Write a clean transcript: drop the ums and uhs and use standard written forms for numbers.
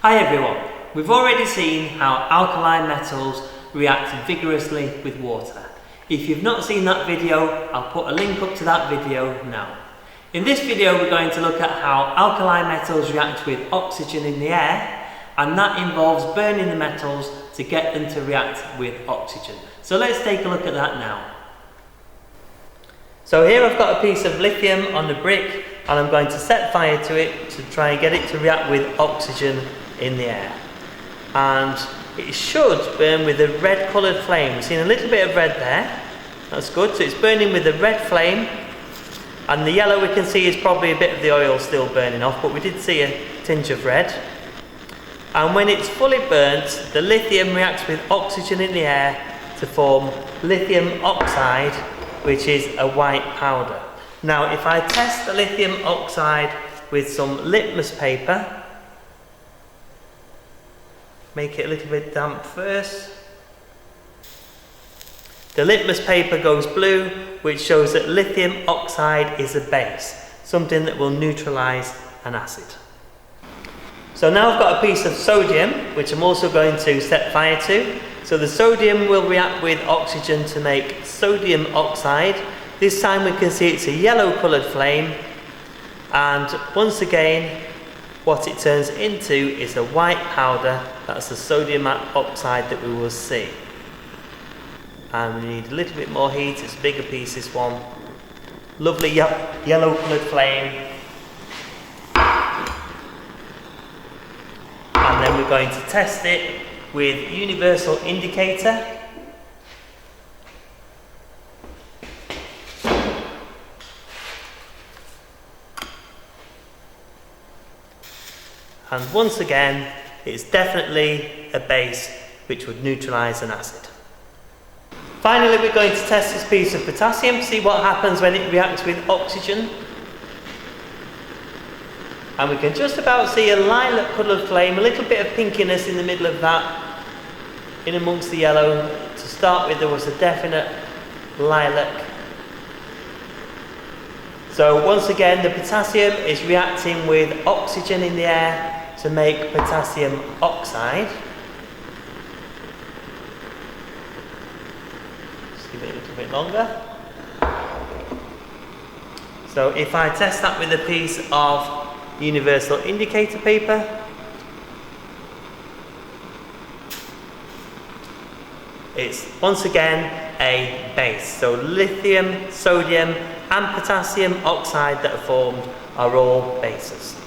Hi everyone, we've already seen how alkali metals react vigorously with water. If you've not seen that video, I'll put a link up to that video now. In this video we're going to look at how alkali metals react with oxygen in the air, and that involves burning the metals to get them to react with oxygen. So let's take a look at that now. So here I've got a piece of lithium on the brick and I'm going to set fire to it to try and get it to react with oxygen in the air. And it should burn with a red coloured flame. We've seen a little bit of red there. That's good. So it's burning with a red flame, and the yellow we can see is probably a bit of the oil still burning off, but we did see a tinge of red. And when it's fully burnt, the lithium reacts with oxygen in the air to form lithium oxide, which is a white powder. Now if I test the lithium oxide with some litmus paper, make it a little bit damp first. The litmus paper goes blue, which shows that lithium oxide is a base, something that will neutralise an acid. So now I've got a piece of sodium, which I'm also going to set fire to. So the sodium will react with oxygen to make sodium oxide. This time we can see it's a yellow coloured flame, and once again what it turns into is a white powder. That's the sodium oxide that we will see. And we need a little bit more heat. It's a bigger piece, this one. Lovely yellow coloured flame. And then we're going to test it with universal indicator. And once again, it's definitely a base which would neutralise an acid. Finally, we're going to test this piece of potassium to see what happens when it reacts with oxygen. And we can just about see a lilac coloured flame, a little bit of pinkiness in the middle of that, in amongst the yellow. To start with, there was a definite lilac. So once again, the potassium is reacting with oxygen in the air to make potassium oxide. Just give it a little bit longer. So if I test that with a piece of universal indicator paper, it's once again a base. So lithium, sodium and potassium oxide that are formed are all bases.